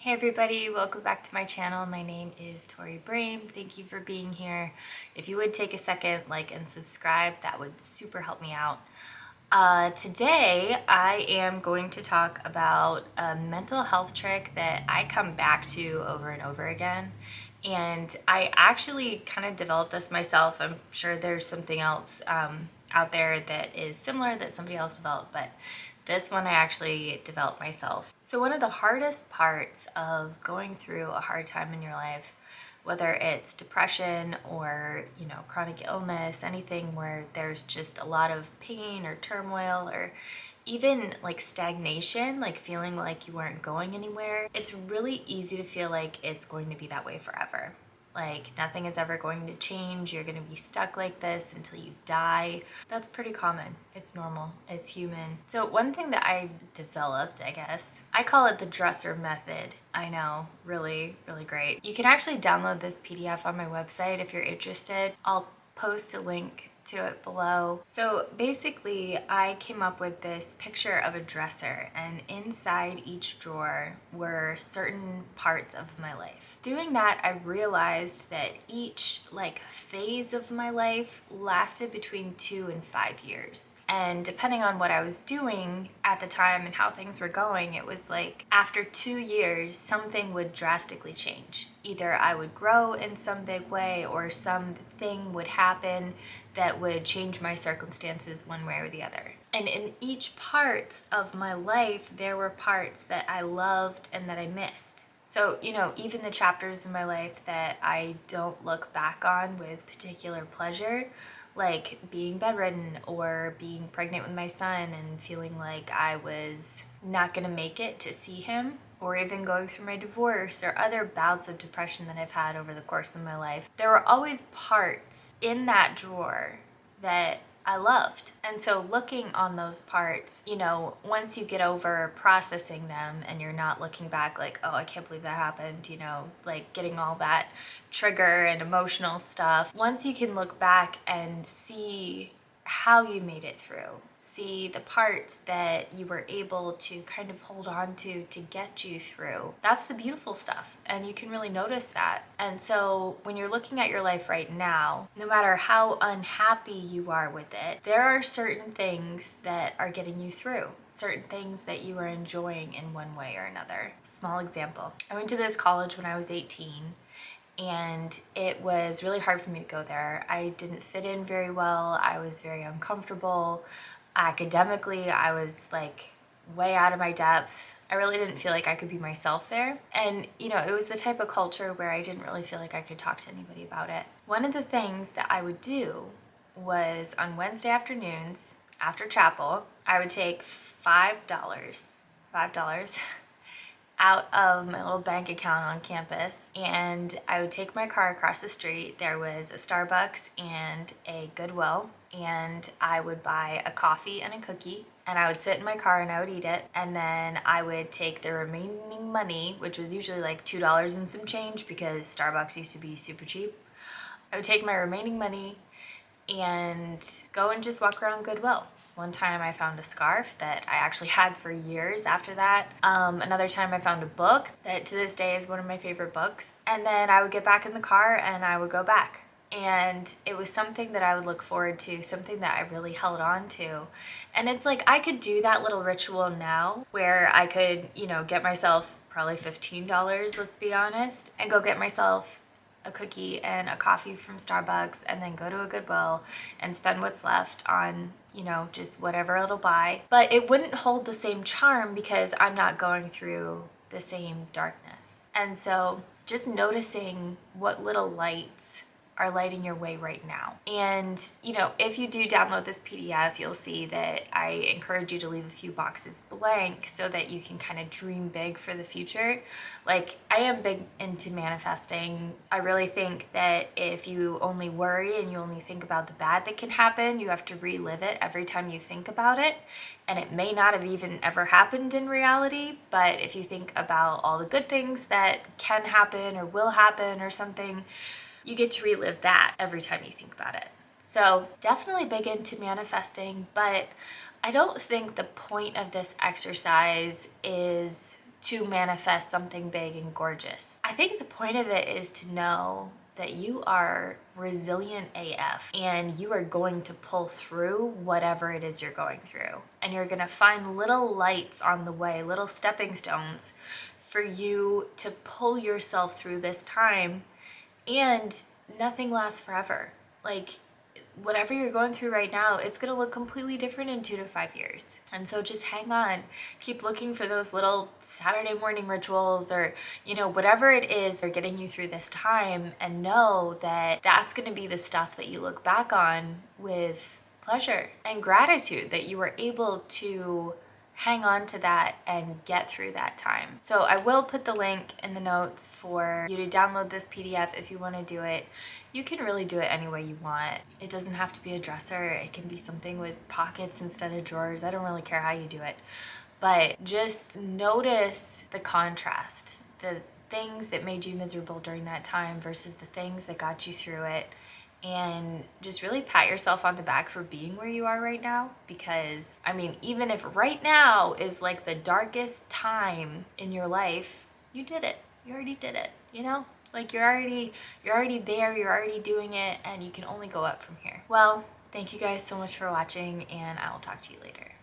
Hey everybody, welcome back to my channel. My name is Tori Brame. Thank you for being here. If you would take a second, like and subscribe, that would super help me out. Today I am going to talk about a mental health trick that I come back to over and over again. And I actually kind of developed this myself. I'm sure there's something else out there that is similar that somebody else developed, but this one I actually developed myself. So one of the hardest parts of going through a hard time in your life, whether it's depression or, chronic illness, anything where there's just a lot of pain or turmoil or even like stagnation, like feeling like you weren't going anywhere, it's really easy to feel like it's going to be that way forever. Like nothing is ever going to change. You're going to be stuck like this until you die. That's pretty common. It's normal. It's human. So one thing that I developed, I guess, I call it the dresser method. I know, really, really great. You can actually download this PDF on my website if you're interested. I'll post a link to it below. So basically I came up with this picture of a dresser, and inside each drawer were certain parts of my life. Doing that, I realized that each phase of my life lasted between 2 and 5 years. And depending on what I was doing at the time and how things were going, it was like after 2 years, something would drastically change. Either I would grow in some big way or something would happen that would change my circumstances one way or the other. And in each part of my life, there were parts that I loved and that I missed. So, even the chapters of my life that I don't look back on with particular pleasure, like being bedridden or being pregnant with my son and feeling like I was not gonna make it to see him, or even going through my divorce or other bouts of depression that I've had over the course of my life, there were always parts in that drawer that I loved. And so looking on those parts, once you get over processing them and you're not looking back like, oh, I can't believe that happened, like getting all that trigger and emotional stuff. Once you can look back and see how you made it through, see the parts that you were able to kind of hold on to get you through. That's the beautiful stuff, and you can really notice that. And so when you're looking at your life right now, no matter how unhappy you are with it, there are certain things that are getting you through, certain things that you are enjoying in one way or another. Small example. I went to this college when I was 18, and it was really hard for me to go there. I didn't fit in very well. I was very uncomfortable. Academically, I was way out of my depth. I really didn't feel like I could be myself there. And, it was the type of culture where I didn't really feel like I could talk to anybody about it. One of the things that I would do was on Wednesday afternoons after chapel, I would take $5 out of my little bank account on campus, and I would take my car across the street. There was a Starbucks and a Goodwill, and I would buy a coffee and a cookie, and I would sit in my car and I would eat it, and then I would take the remaining money, which was usually like $2 and some change because Starbucks used to be super cheap. I would take my remaining money and go and just walk around Goodwill. One time I found a scarf that I actually had for years after that. Another time I found a book that to this day is one of my favorite books. And then I would get back in the car and I would go back. And it was something that I would look forward to, something that I really held on to. And it's like I could do that little ritual now where I could, get myself probably $15, let's be honest, and go get myself a cookie and a coffee from Starbucks, and then go to a Goodwill and spend what's left on, just whatever it'll buy. But it wouldn't hold the same charm because I'm not going through the same darkness. And so just noticing what little lights are lighting your way right now. And, if you do download this PDF, you'll see that I encourage you to leave a few boxes blank so that you can kind of dream big for the future. Like, I am big into manifesting. I really think that if you only worry and you only think about the bad that can happen, you have to relive it every time you think about it. And it may not have even ever happened in reality, but if you think about all the good things that can happen or will happen or something, you get to relive that every time you think about it. So definitely big into manifesting, but I don't think the point of this exercise is to manifest something big and gorgeous. I think the point of it is to know that you are resilient AF and you are going to pull through whatever it is you're going through. And you're gonna find little lights on the way, little stepping stones for you to pull yourself through this time. And nothing lasts forever. Like, whatever you're going through right now, it's gonna look completely different in 2 to 5 years. And so just hang on, keep looking for those little Saturday morning rituals, or, you know, whatever it is they're getting you through this time, and know that that's gonna be the stuff that you look back on with pleasure and gratitude that you were able to hang on to that and get through that time. So I will put the link in the notes for you to download this PDF if you want to do it. You can really do it any way you want. It doesn't have to be a dresser. It can be something with pockets instead of drawers. I don't really care how you do it. But just notice the contrast, the things that made you miserable during that time versus the things that got you through it. And just really pat yourself on the back for being where you are right now. Because, I mean, even if right now is like the darkest time in your life, you did it. You already did it, you know? Like, you're already there, you're already doing it, and you can only go up from here. Well, thank you guys so much for watching, and I will talk to you later.